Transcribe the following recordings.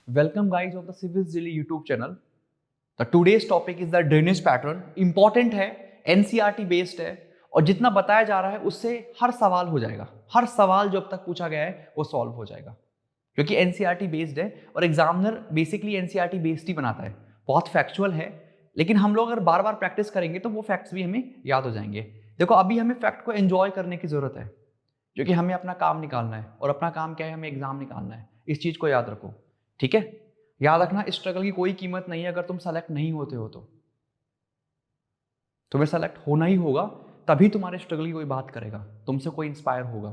Welcome guys of the Civil Zilly YouTube channel. The today's topic is the drainage pattern. Important है, NCERT based है और जितना बताया जा रहा है उससे हर सवाल हो जाएगा. हर सवाल जो अब तक पूछा गया है वो सॉल्व हो जाएगा क्योंकि NCERT बेस्ड है और एग्जामिनर बेसिकली NCERT बेस्ड ही बनाता है. बहुत फैक्चुअल है लेकिन हम लोग अगर बार बार प्रैक्टिस करेंगे तो वो फैक्ट्स भी हमें याद हो जाएंगे. देखो अभी हमें फैक्ट को एंजॉय करने की जरूरत है क्योंकि हमें अपना काम निकालना है और अपना काम क्या है, हमें एग्जाम निकालना है. इस चीज को याद रखो, ठीक है. याद रखना स्ट्रगल की कोई कीमत नहीं है. अगर तुम सेलेक्ट नहीं होते हो तो तुम्हें सेलेक्ट होना ही होगा, तभी तुम्हारे स्ट्रगल की कोई बात करेगा, तुमसे कोई इंस्पायर होगा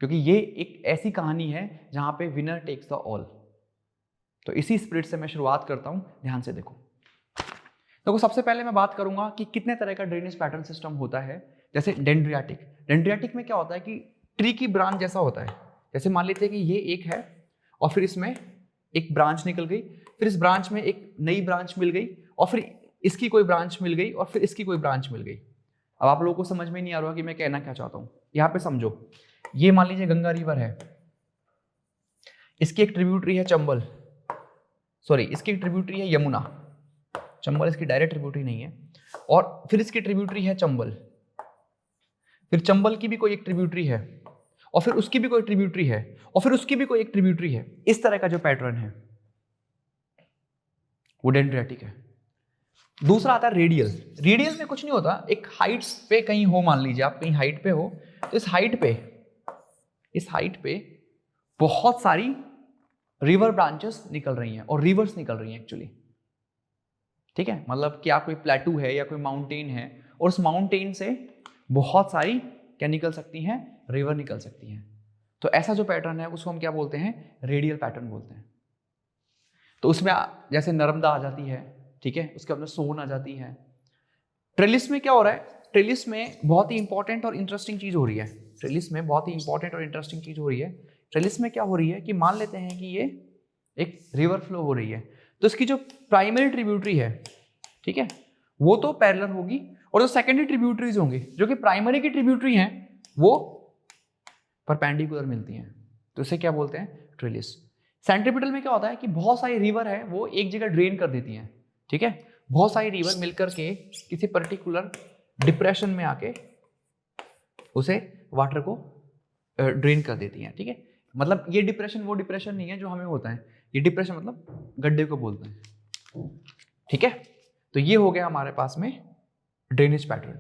क्योंकि ये एक ऐसी कहानी है जहां पे विनर टेक्स द ऑल. तो इसी स्पिरिट से मैं शुरुआत करता हूं, ध्यान से देखो. देखो सबसे पहले मैं बात करूंगा कि कितने तरह का ड्रेनेज पैटर्न सिस्टम होता है. जैसे डेंड्रियाटिक. डेंड्रियाटिक में क्या होता है कि ट्री की ब्रांच जैसा होता है. जैसे मान लेते हैं कि ये एक है और फिर इसमें एक ब्रांच निकल गई, फिर इस ब्रांच में एक नई ब्रांच मिल गई और फिर इसकी कोई ब्रांच मिल गई और फिर इसकी कोई ब्रांच मिल गई. अब आप लोगों को समझ में नहीं आ रहा कि मैं कहना क्या चाहता हूं. यहां पे समझो, ये मान लीजिए गंगा रिवर है, इसकी एक ट्रिब्यूटरी है चंबल, सॉरी इसकी एक ट्रिब्यूटरी है यमुना. चंबल इसकी डायरेक्ट ट्रिब्यूटरी नहीं है. और फिर इसकी ट्रिब्यूटरी है चंबल, फिर चंबल की भी कोई एक ट्रिब्यूटरी है और फिर उसकी भी कोई ट्रिब्यूटरी है और फिर उसकी भी कोई एक ट्रिब्यूटरी है. इस तरह का जो पैटर्न है वो डेंड्रियाटिक है. दूसरा आता है रेडियल. रेडियल में कुछ नहीं होता, एक हाइट पे कहीं हो, मान लीजिए आप कहीं हाइट पे हो तो इस हाइट पे बहुत सारी रिवर ब्रांचेस निकल रही हैं और रिवर्स निकल रही हैं एक्चुअली, ठीक है. मतलब क्या कोई प्लेटू है या कोई माउंटेन है और उस माउंटेन से बहुत सारी क्या निकल सकती हैं, रिवर निकल सकती हैं. तो ऐसा जो पैटर्न है उसको हम क्या बोलते हैं, रेडियल पैटर्न बोलते हैं. तो उसमें जैसे नर्मदा आ जाती है, ठीक है, उसके अंदर सोन आ जाती है. ट्रेलिस में क्या हो रहा है, ट्रेलिस में बहुत ही इंपॉर्टेंट और इंटरेस्टिंग चीज हो रही है. ट्रेलिस में क्या हो रही है कि मान लेते हैं कि ये एक रिवर फ्लो हो रही है तो इसकी जो प्राइमरी ट्रिब्यूटरी है, ठीक है, वो तो पैरेलल होगी और जो सेकेंडरी ट्रिब्यूटरीज होंगी जो कि प्राइमरी की ट्रिब्यूटरी हैं वो परपेंडिकुलर मिलती हैं. तो इसे क्या बोलते हैं, ट्रेलिस. सेंट्रीपिटल में क्या होता है कि बहुत सारी रिवर है वो एक जगह ड्रेन कर देती हैं, ठीक है. बहुत सारी रिवर मिलकर के किसी पर्टिकुलर डिप्रेशन में आके उसे वाटर को ड्रेन कर देती हैं, ठीक है. मतलब ये डिप्रेशन वो डिप्रेशन नहीं है जो हमें होता है, ये डिप्रेशन मतलब गड्ढे को बोलते हैं, ठीक है. तो ये हो गया हमारे पास में ड्रेनेज पैटर्न.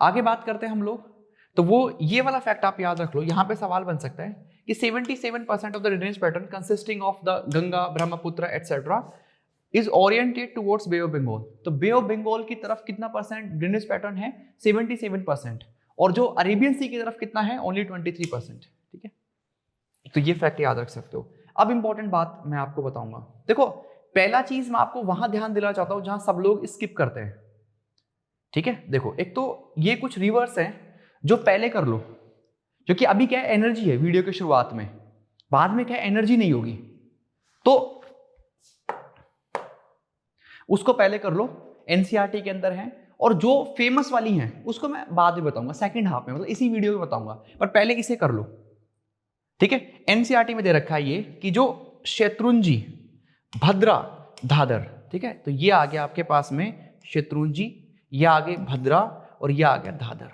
आगे बात करते हैं हम लोग. तो वो ये वाला फैक्ट आप याद रख लो, यहां पे सवाल बन सकता है कि 77% of the drainage pattern consisting of the Ganga, Brahmaputra etcetera is oriented towards Bay of Bengal. तो बे ऑफ बंगाल की तरफ कितना परसेंट ड्रेनेज पैटर्न है, 77%. और जो अरेबियन सी की तरफ कितना है, ओनली 23%, ठीक है. तो ये फैक्ट याद रख सकते हो. अब इंपॉर्टेंट बात मैं आपको बताऊंगा. देखो पहला चीज मैं आपको वहां ध्यान दिलाना चाहता हूं जहां सब लोग स्किप करते हैं, ठीक है. देखो एक तो ये कुछ रिवर्स हैं जो पहले कर लो, क्योंकि अभी क्या है, एनर्जी है वीडियो की शुरुआत में, बाद में क्या है, एनर्जी नहीं होगी, तो उसको पहले कर लो. एनसीईआरटी के अंदर है और जो फेमस वाली हैं उसको मैं बाद में बताऊंगा, सेकंड हाफ में, मतलब इसी वीडियो में बताऊंगा, पर पहले इसे कर लो, ठीक है. एनसीईआरटी में दे रखा है ये कि जो शत्रुंजी, भद्रा, धाधर, ठीक है. तो ये आ गया आपके पास में शत्रुंजी, ये आ गए भद्रा और ये आ गया धाधर,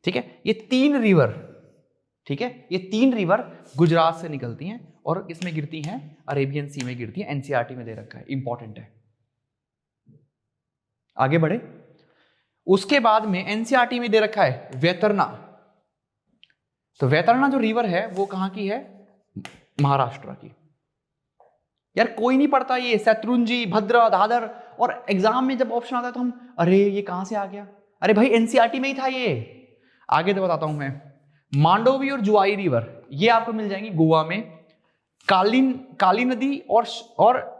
ठीक है. ये तीन रिवर, ठीक है, ये तीन रिवर गुजरात से निकलती हैं और इसमें गिरती हैं, अरेबियन सी में गिरती हैं. एनसीईआरटी में दे रखा है, इंपॉर्टेंट है. आगे बढ़े. उसके बाद में एनसीईआरटी में दे रखा है वैतरना. तो वैतरना जो रिवर है वो कहां की है, महाराष्ट्र की. यार कोई नहीं पढ़ता ये शत्रुंजी, भद्रा, धाधर, और एग्जाम में जब ऑप्शन आता है तो हम अरे ये कहां से आ गया, अरे भाई एनसीईआरटी में ही था ये. आगे तो बताता हूं मैं. मांडोवी और जुआई रिवर ये आपको मिल जाएंगी गोवा में. काली नदी और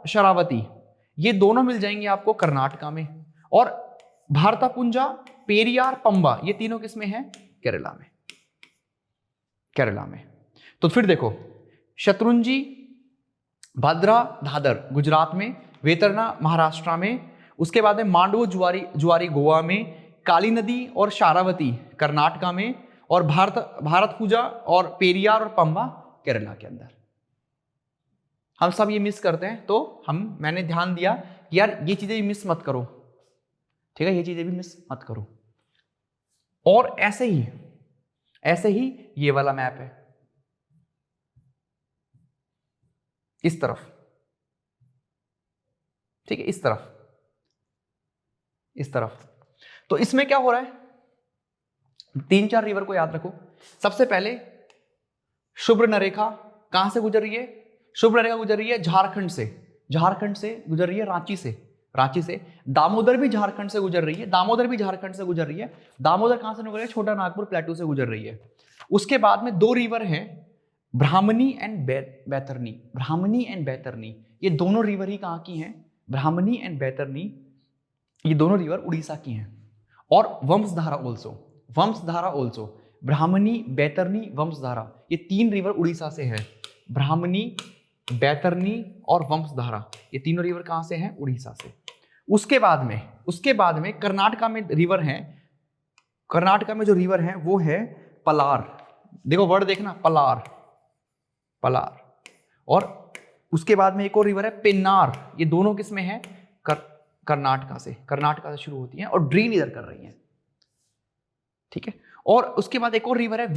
शरावती ये दोनों मिल जाएंगे आपको कर्नाटका में. और भारतापुंजा, पेरियार, पंबा ये तीनों किसमें है, केरला में. तो फिर देखो शत्रुंजी, भद्रा, धाधर गुजरात में, वेतरना महाराष्ट्र में, उसके बाद में मांडवो, जुआरी गोवा में, काली नदी और शारावती कर्नाटका में, और भारतपुजा और पेरियार और पंबा केरला के अंदर. हम सब ये मिस करते हैं, तो मैंने ध्यान दिया कि यार ये चीजें भी मिस मत करो, ठीक है, ये चीजें भी मिस मत करो। और ऐसे ही ये वाला मैप है इस तरफ, ठीक है, इस तरफ। तो इसमें क्या हो रहा है, 3-4 रिवर को याद रखो। सबसे पहले शुभ्रनरेखा कहां से गुजर रही है? शुभ्रनरेखा गुजर रही है झारखंड से गुजर रही है, रांची से। दामोदर भी झारखंड से गुजर रही है, दामोदर कहां से गुजर रही है? छोटा नागपुर प्लेटू से गुजर रही है। उसके बाद में 2 रिवर हैं, ब्राह्मणी एंड बैतरनी। ये दोनों रिवर ही कहां की हैं? ब्राह्मणी एंड बैतरनी, ये दोनों रिवर उड़ीसा की हैं। और वंशधारा ऑल्सो, ब्राह्मणी, बैतरनी, वंशधारा, ये 3 रिवर उड़ीसा से है। ब्राह्मणी, बैतरनी और वंशधारा, ये तीनों रिवर कहां से हैं? उड़ीसा से। उसके बाद में कर्नाटका में रिवर हैं। कर्नाटका में जो रिवर है वो है पलार, देखो वर्ड देखना, पलार। और उसके बाद में एक और रिवर है पेन्नार, ये दोनों किस में है? कर्नाटका से शुरू होती हैं और ड्रेन इधर कर रही हैं, ठीक है। और उसके बाद एक और रिवर है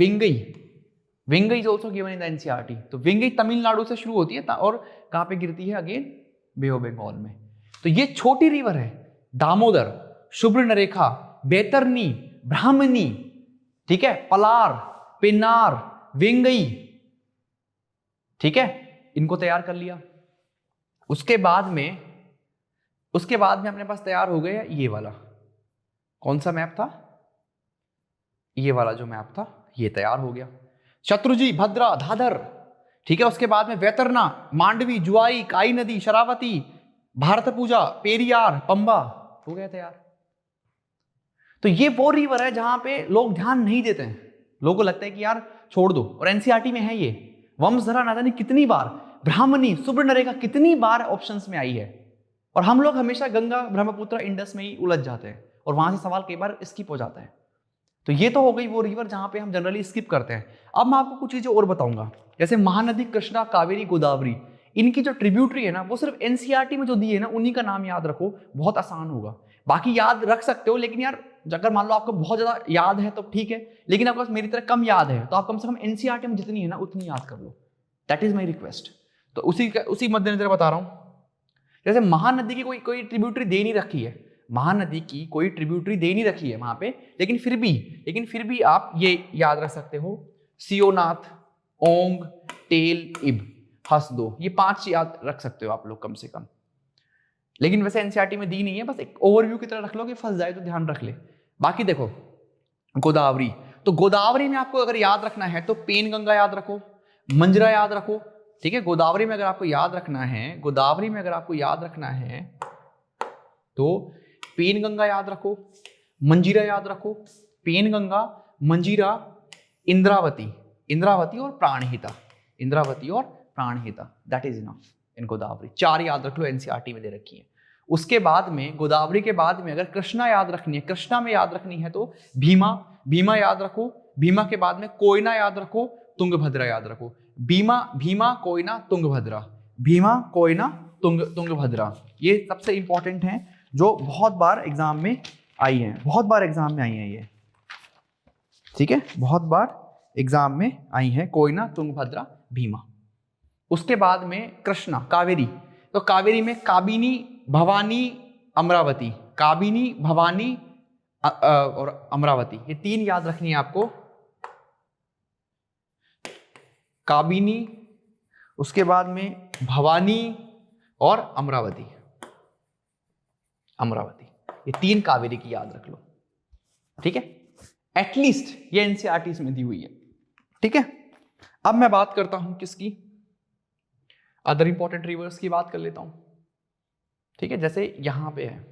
Vengai is also given in the NCERT. तो वेंगई तमिलनाडु से शुरू होती है और कहां पे गिरती है? अगेन बे ऑफ बंगाल में। तो ये छोटी रिवर है, दामोदर, शुभ्रनरेखा, बैतरनी, ब्राह्मणी, ठीक है, पलार, पेन्नार, वेंगई, ठीक है, इनको तैयार कर लिया। उसके बाद में अपने पास तैयार हो गया ये वाला, कौन सा मैप था? ये वाला जो मैप था ये तैयार हो गया। शत्रुंजय, भद्रा, धाधर, ठीक है। उसके बाद में वैतरना, मांडवी, जुआई, काई नदी, शरावती, भारतपूजा, पेरियार, पंबा, हो गया तैयार। तो ये वो रिवर है जहां पे लोग ध्यान नहीं देते हैं, लोगों को लगता है कि यार छोड़ दो। और एनसीईआरटी में है ये। वंशधारा ना जाने कितनी बार, ब्राह्मणी, सुब्रनरेखा कितनी बार ऑप्शंस में आई है, और हम लोग हमेशा गंगा, ब्रह्मपुत्र, इंडस में ही उलझ जाते हैं और वहां से सवाल कई बार स्किप हो जाता है। तो ये तो हो गई वो रिवर जहां पे हम जनरली स्किप करते हैं। अब मैं आपको कुछ चीजें और बताऊंगा, जैसे महानदी, कृष्णा, कावेरी, गोदावरी, इनकी जो ट्रिब्यूटरी है ना, वो सिर्फ एनसीईआरटी में जो दी है ना, उन्हीं का नाम याद रखो, बहुत आसान होगा। बाकी याद रख सकते हो, लेकिन यार अगर मान लो आपको बहुत ज्यादा याद है तो ठीक है, लेकिन आपको मेरी तरह कम याद है तो आप कम से कम एनसीईआरटी में जितनी है ना उतनी याद कर लो, दैट इज माई रिक्वेस्ट। तो उसी मद्देनजर बता रहा हूं। जैसे महानदी की कोई ट्रिब्यूटरी दे नहीं रखी है, महानदी की कोई ट्रिब्यूटरी दे नहीं रखी है वहां पे, लेकिन फिर भी आप ये याद रख सकते हो, सियोनाथ, ओंग, टेल, इब, हसदो, ये 5 याद रख सकते हो आप लोग कम से कम। लेकिन वैसे एनसीईआरटी में दी नहीं है, बस एक ओवरव्यू की तरह रख लो कि फंस जाए तो ध्यान रख ले। बाकी देखो गोदावरी, तो गोदावरी में आपको अगर याद रखना है तो पेन गंगा याद रखो, मंजरा याद रखो, ठीक है। गोदावरी में अगर आपको याद रखना है तो पेन गंगा याद रखो, मंजीरा याद रखो, पेन गंगा, मंजीरा, इंद्रावती और Pranhita, that is enough in Godavari. 4 याद रख लो, एनसीईआरटी में दे रखी है। उसके बाद में गोदावरी के बाद में अगर कृष्णा याद रखनी है, कृष्णा में याद रखनी है तो भीमा याद रखो, भीमा के बाद में कोयना याद रखो, तुंगभद्रा याद रखो। भीमा, कोयना, तुंगभद्रा, तुंगभद्रा, ये सबसे इंपॉर्टेंट है जो बहुत बार एग्जाम में आई हैं, ये, ठीक है, बहुत बार एग्जाम में आई हैं, कोयना, तुंगभद्रा, भीमा। उसके बाद में कृष्णा, कावेरी, तो कावेरी में काबिनी, भवानी, अमरावती, और अमरावती, ये 3 याद रखनी है आपको, काबिनी, उसके बाद में भवानी और अमरावती, ये 3 कावेरी की याद रख लो, ठीक है। एटलीस्ट ये एनसीईआरटी में दी हुई है, ठीक है। अब मैं बात करता हूं किसकी, अदर इंपॉर्टेंट रिवर्स की बात कर लेता हूं, ठीक है। जैसे यहां पे है,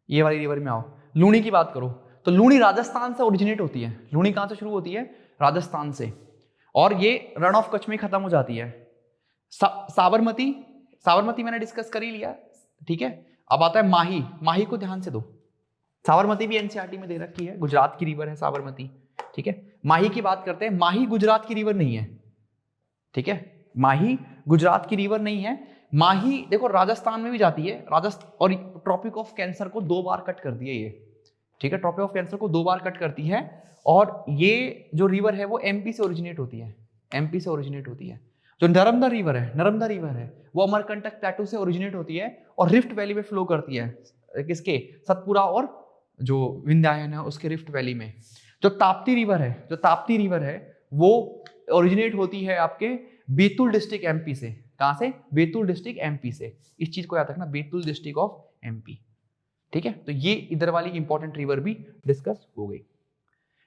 ये वाली रिवर में आओ, लूनी की बात करो तो लूनी राजस्थान से ओरिजिनेट होती है। लूनी कहां से शुरू होती है? राजस्थान से, और ये रन ऑफ कच्छ में खत्म हो जाती है। साबरमती मैंने डिस्कस कर ही लिया, ठीक है। अब आता है माही को ध्यान से दो, साबरमती भी एनसीईआरटी में दे रखी है, गुजरात की रिवर है साबरमती, ठीक है। माही की बात करते हैं, माही गुजरात की रिवर नहीं है, ठीक है। माही गुजरात की रिवर नहीं है। माही देखो राजस्थान में भी जाती है, राजस्थान, और ट्रॉपिक ऑफ कैंसर को 2 बार कट कर दिया ये, ठीक है, ट्रॉपिक ऑफ कैंसर को 2 बार कट करती है। और ये जो रिवर है वो एमपी से ओरिजिनेट होती है, एमपी से ओरिजिनेट होती है। जो नर्मदा रिवर है वो अमरकंटक प्लेटू से ओरिजिनेट होती है और रिफ्ट वैली में फ्लो करती है, किसके, सतपुरा और जो विंध्याचल है उसके रिफ्ट वैली में। जो ताप्ती रिवर है वो ओरिजिनेट होती है आपके बैतूल डिस्ट्रिक्ट एमपी से। कहां से? बैतूल डिस्ट्रिक्ट एमपी से। इस चीज को याद रखना, बैतूल डिस्ट्रिक्ट ऑफ एमपी, ठीक है। तो ये इधर वाली इंपॉर्टेंट रिवर भी डिस्कस हो गई।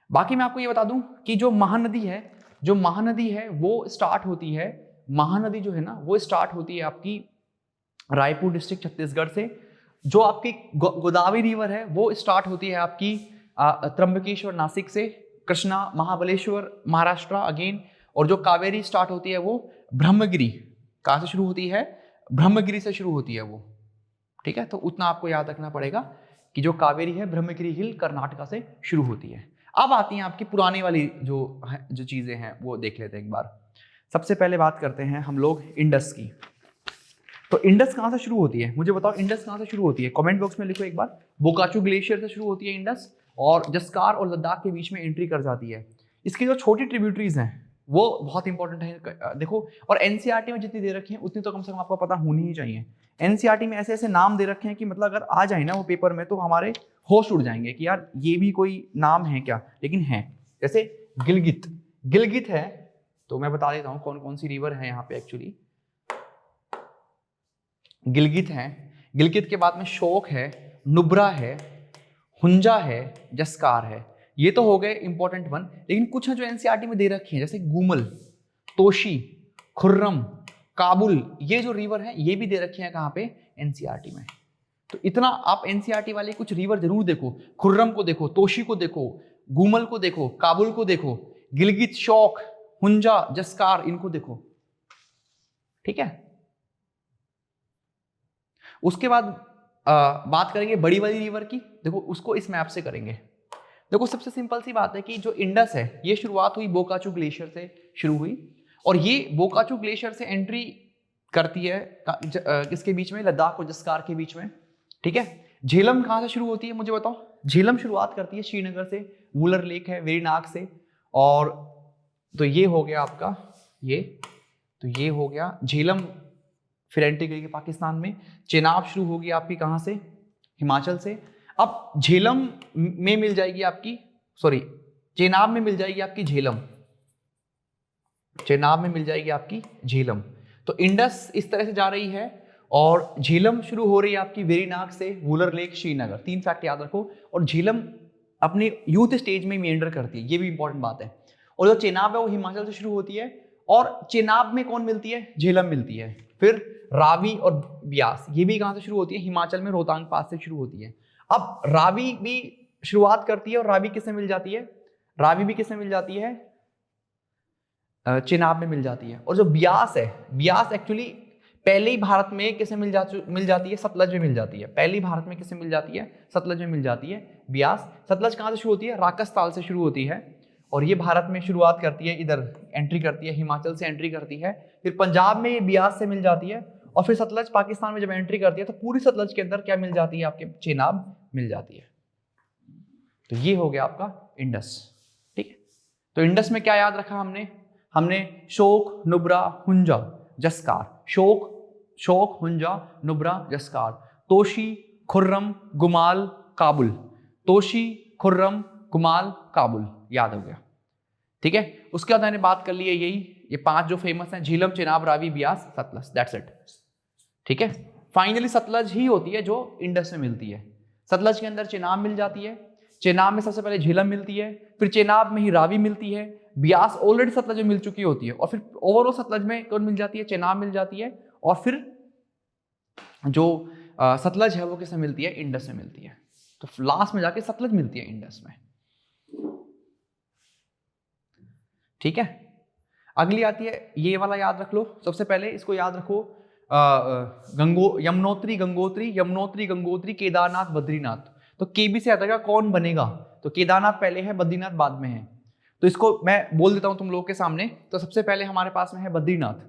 बाकी मैं आपको ये बता दूं कि जो महानदी है वो स्टार्ट होती है, महानदी जो है ना वो स्टार्ट होती है आपकी रायपुर डिस्ट्रिक्ट छत्तीसगढ़ से। जो आपकी गोदावरी रिवर है वो स्टार्ट होती है आपकी त्र्यंबकेश्वर नासिक से, कृष्णा महाबलेश्वर महाराष्ट्र अगेन। और जो कावेरी स्टार्ट होती है वो ब्रह्मगिरी, कहाँ से शुरू होती है? ब्रह्मगिरी से शुरू होती है वो, ठीक है। तो उतना आपको याद रखना पड़ेगा कि जो कावेरी है ब्रह्मगिरी हिल कर्नाटका से शुरू होती है। अब आती हैं आपकी पुरानी वाली जो चीजें हैं वो देख लेते हैं एक बार। सबसे पहले बात करते हैं हम लोग इंडस की। तो इंडस कहाँ से शुरू होती है? मुझे बताओ इंडस कहाँ से शुरू होती है, कमेंट बॉक्स में लिखो एक बार। बोकाचू ग्लेशियर से शुरू होती है इंडस और जस्कार और लद्दाख के बीच में एंट्री कर जाती है। इसकी जो छोटी ट्रिब्यूटरीज हैं वो बहुत इंपॉर्टेंट है, देखो। और एनसीईआरटी में जितनी दे रखी है उतनी तो कम से कम आपको पता होनी ही चाहिए। एनसीईआरटी में ऐसे ऐसे नाम दे रखे हैं कि मतलब अगर आ जाए ना वो पेपर में तो हमारे होश उड़ जाएंगे कि यार ये भी कोई नाम है क्या, लेकिन है। जैसे गिलगित है, तो मैं बता देता हूँ कौन कौन सी रिवर है यहाँ पे एक्चुअली। गिलगित है, गिलगित के बाद में शोक है, नुब्रा है, हुंजा है, जस्कार है। ये तो हो गए इंपॉर्टेंट वन, लेकिन कुछ है जो एनसीईआरटी में दे रखी है, जैसे गुमल, तोशी, खुर्रम, काबुल। ये जो रिवर है ये भी दे रखी है कहाँ पे? एनसीईआरटी में। तो इतना आप एनसीईआरटी वाले कुछ रिवर जरूर देखो, खुर्रम को देखो, तोशी को देखो, गुमल को देखो, काबुल को देखो, गिलगित, शौक, हुंजा, जस्कार, इनको देखो, ठीक है। उसके बाद बात करेंगे बड़ी वाली रिवर की। देखो उसको इस मैप से करेंगे। देखो सबसे सिंपल सी बात है कि जो इंडस है ये शुरुआत हुई बोकाचू ग्लेशियर से शुरू हुई, और ये बोकाचू ग्लेशियर से एंट्री करती है किसके बीच में? लद्दाख और जस्कार के बीच में, ठीक है। झेलम कहाँ से शुरू होती है मुझे बताओ? झेलम शुरुआत करती है श्रीनगर से, वुलर लेक है वेरीनाग से, और तो ये हो गया आपका तो ये हो गया झेलम। फिर एंट्री करेगी पाकिस्तान में। चेनाब शुरू होगी आपकी कहाँ से? हिमाचल से। अब झेलम में मिल जाएगी आपकी, चेनाब में मिल जाएगी आपकी झेलम, चेनाब में मिल जाएगी आपकी झेलम। तो इंडस इस तरह से जा रही है और झेलम शुरू हो रही है आपकी वेरीनाग से, वुलर लेक, श्रीनगर। 3 फैक्ट याद रखो। और झेलम अपनी यूथ स्टेज में मेंडर करती है, ये भी इंपॉर्टेंट बात है। और जो चेनाब है वो हिमाचल से शुरू होती है, और चेनाब में कौन मिलती है? झेलम मिलती है। फिर रावी और ब्यास, ये भी कहाँ से शुरू होती है? हिमाचल में रोहतांग पास से शुरू होती है। अब रावी भी शुरुआत करती है, और रावी किससे मिल जाती है? रावी भी किससे मिल जाती है? चेनाब में मिल जाती है। और जो ब्यास है, ब्यास एक्चुअली पहले ही भारत में किसे मिल जाती है? सतलज में मिल जाती है। पहले ही भारत में किसे मिल जाती है? सतलज में मिल जाती है ब्यास। सतलज कहाँ से शुरू होती है? राकस ताल से शुरू होती है, और ये भारत में शुरुआत करती है, इधर एंट्री करती है, हिमाचल से एंट्री करती है। फिर पंजाब में ये ब्यास से मिल जाती है, और फिर सतलज पाकिस्तान में जब एंट्री करती है तो पूरी सतलज के अंदर क्या मिल जाती है? आपके चेनाब मिल जाती है। तो ये हो गया आपका इंडस, ठीक है। तो इंडस में क्या याद रखा हमने शोक, नुब्रा, हुंजा, जस्कार। शोक, हुंजा, नुब्रा, जस्कार। तोशी, खुर्रम, गुमाल, काबुल। तोशी, खुर्रम, गुमाल, काबुल, याद हो गया, ठीक है। उसके बाद मैंने बात कर ली है ये 5 जो फेमस हैं, झीलम, चेनाब, रावी, ब्यास, सतलज, दैट्स इट, ठीक है। फाइनली सतलज ही होती है जो इंडस में मिलती है। सतलज के अंदर चेनाब मिल जाती है, चेनाब में सबसे पहले झेलम मिलती है, फिर चेनाब में ही रावी मिलती है, ब्यास ऑलरेडी सतलज में मिल चुकी होती है, और फिर ओवरऑल सतलज में कौन मिल जाती है? चेनाब मिल जाती है, और फिर जो सतलज है वो किससे मिलती है? इंडस में मिलती है। तो लास्ट में जाके सतलज मिलती है इंडस में, ठीक है। अगली आती है, ये वाला याद रख लो। सबसे पहले इसको याद रखो, यमुनोत्री गंगोत्री, केदारनाथ, बद्रीनाथ। तो केबी से आता है कौन बनेगा? तो केदारनाथ पहले है, बद्रीनाथ बाद में है। तो इसको मैं बोल देता हूं तुम लोगों के सामने। तो सबसे पहले हमारे पास में है बद्रीनाथ।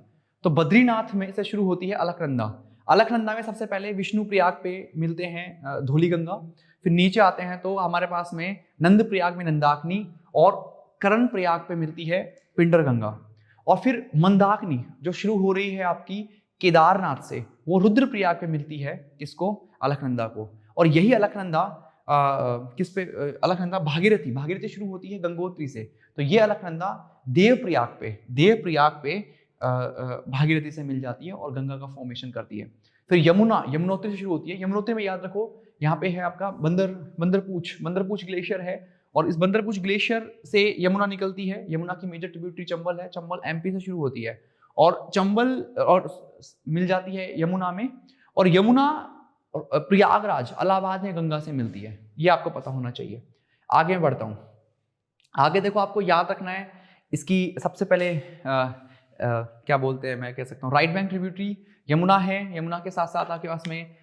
तो बद्रीनाथ में से शुरू होती है अलकनंदा। अलकनंदा में सबसे पहले विष्णु प्रयाग पे मिलते हैं धौली गंगा, फिर नीचे आते हैं तो हमारे पास में नंद प्रयाग में नंदाकिनी, और करण प्रयाग पे मिलती है पिंडर गंगा, और फिर मंदाकिनी जो शुरू हो रही है आपकी केदारनाथ से, वो रुद्र प्रयाग पे मिलती है किसको, अलकनंदा को। और यही अलकनंदा किस पे, अलकनंदा भागीरथी शुरू होती है गंगोत्री से, तो ये अलकनंदा देवप्रयाग पे भागीरथी से मिल जाती है और गंगा का फॉर्मेशन करती है। फिर यमुनोत्री से शुरू होती है। यमुनोत्री में याद रखो यहाँ पे है आपका बंदरपूछ ग्लेशियर है, और इस बंदरपूछ ग्लेशियर से यमुना निकलती है। यमुना की मेजर ट्रिब्यूटरी चंबल है, चंबल एमपी से शुरू होती है और चंबल और मिल जाती है यमुना में, और यमुना प्रयागराज इलाहाबाद में गंगा से मिलती है। ये आपको पता होना चाहिए। आगे बढ़ता हूँ। आगे देखो, आपको याद रखना है इसकी सबसे पहले क्या बोलते हैं, मैं कह सकता हूँ राइट बैंक ट्रिब्यूटरी यमुना है। यमुना के साथ साथ आपके पास में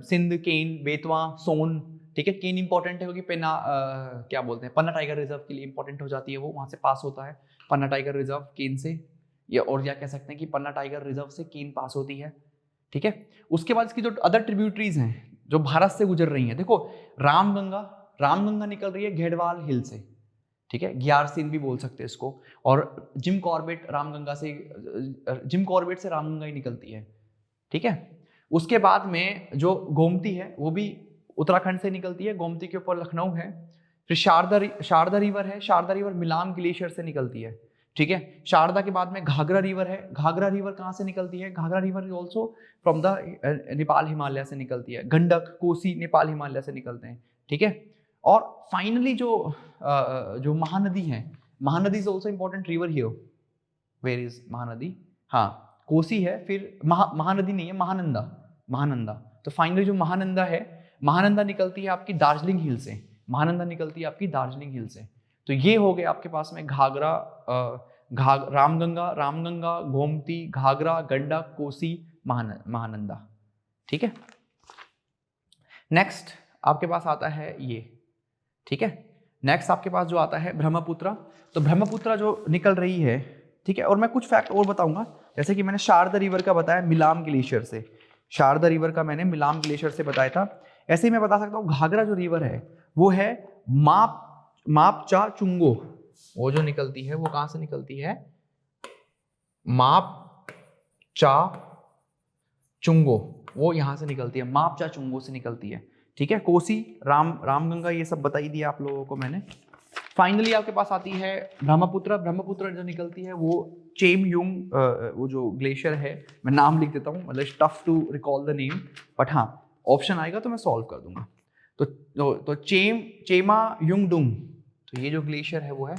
सिंध, केन, बेतवा, सोन, ठीक है। केन इंपॉर्टेंट है क्योंकि क्या बोलते हैं, पन्ना टाइगर रिजर्व के लिए इंपॉर्टेंट हो जाती है, वो वहाँ से पास होता है पन्ना टाइगर रिजर्व केन से, या कह सकते हैं कि पन्ना टाइगर रिजर्व से केन पास होती है, ठीक है। उसके बाद इसकी जो अदर ट्रिब्यूटरीज हैं जो भारत से गुजर रही हैं, देखो रामगंगा निकल रही है घेड़वाल हिल से, ठीक है, ग्यारसीन भी बोल सकते हैं इसको, और जिम कॉर्बेट से रामगंगा ही निकलती है, ठीक है। उसके बाद में जो गोमती है वो भी उत्तराखंड से निकलती है, गोमती के ऊपर लखनऊ है। फिर शारदा रिवर है, शारदा रिवर मिलाम ग्लेशियर से निकलती है, ठीक है। शारदा के बाद में घाघरा रिवर है। घाघरा रिवर कहाँ से निकलती है, Ghaghara river is also from the Nepal Himalaya से निकलती है। गंडक, कोसी नेपाल हिमालय से निकलते हैं, ठीक है। और फाइनली जो महानदी है, Mahanadi is also important river here. Where is Mahanadi, हाँ कोसी है, फिर महानदी नहीं है, महानंदा। तो फाइनली जो महानंदा है, महानंदा निकलती है आपकी दार्जिलिंग हिल से, तो ये हो गए आपके पास में घाघरा, रामगंगा, गोमती, घाघरा, गंडक, कोसी, महानंदा, ठीक है। नेक्स्ट आपके पास आता है ये, ठीक है। नेक्स्ट आपके पास जो आता है ब्रह्मपुत्र, तो ब्रह्मपुत्र जो निकल रही है, ठीक है। और मैं कुछ फैक्ट और बताऊंगा, जैसे कि मैंने शारदा रिवर का बताया मिलाम ग्लेशियर से, शारदा रिवर का मैंने मिलाम ग्लेशियर से बताया था। ऐसे ही मैं बता सकता हूँ घाघरा जो रिवर है वो है मापचा चुंगो, वो जो निकलती है वो कहाँ से निकलती है, मापचा चुंगो, वो यहाँ से निकलती है, मापचा चुंगो से निकलती है, ठीक है। कोसी, रामगंगा, ये सब बताई दिया आप लोगों को मैंने। फाइनली आपके पास आती है ब्रह्मपुत्र जो निकलती है वो चेमयुंग, वो जो ग्लेशियर है, मैं नाम लिख देता हूँ, मतलब tough to recall the name, but हाँ ऑप्शन आएगा तो मैं सॉल्व कर दूंगा। तो चेमायुंगडुंग, तो ये जो ग्लेशियर है वो है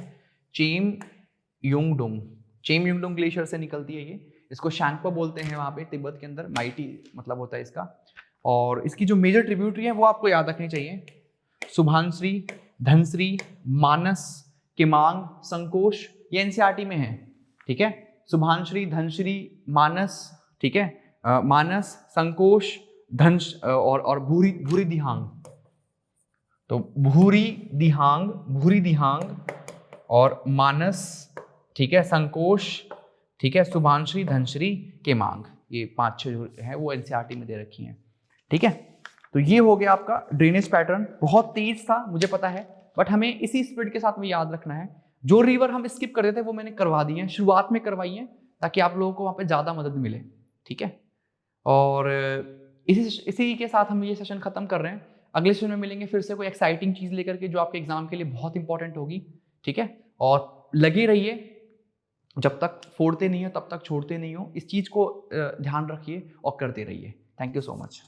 चेमयुंगडुंग ग्लेशियर से निकलती है ये। इसको शैंगपो बोलते हैं वहाँ पे तिब्बत के अंदर, माइटी मतलब होता है इसका। और इसकी जो मेजर ट्रिब्यूटरी है वो आपको याद रखनी चाहिए, सुभानश्री, धनश्री, मानस, किमांग, संकोश, ये एनसीईआरटी में है, ठीक है। सुभानश्री, धनश्री, मानस, ठीक है, मानस, संकोश, धंस और भूरी दिहांग, तो भूरी दिहांग और मानस, ठीक है, संकोश, ठीक है, शुभांश्री, धनश्री, केमांग, ये 5-6 जो है वो एनसीईआरटी में दे रखी हैं, ठीक है। तो ये हो गया आपका ड्रेनेज पैटर्न। बहुत तेज था मुझे पता है, बट हमें इसी स्पीड के साथ में याद रखना है। जो रिवर हम स्किप कर देते थे वो मैंने करवा दी है, शुरुआत में करवाई है, ताकि आप लोगों को वहाँ पे ज़्यादा मदद मिले, ठीक है। और इसी के साथ हम ये सेशन खत्म कर रहे हैं। अगले सेशन में मिलेंगे फिर से कोई एक्साइटिंग चीज़ लेकर के, जो आपके एग्जाम के लिए बहुत इंपॉर्टेंट होगी, ठीक है। और लगे रहिए, जब तक फोड़ते नहीं हो तब तक छोड़ते नहीं हो, इस चीज़ को ध्यान रखिए और करते रहिए। Thank you so much.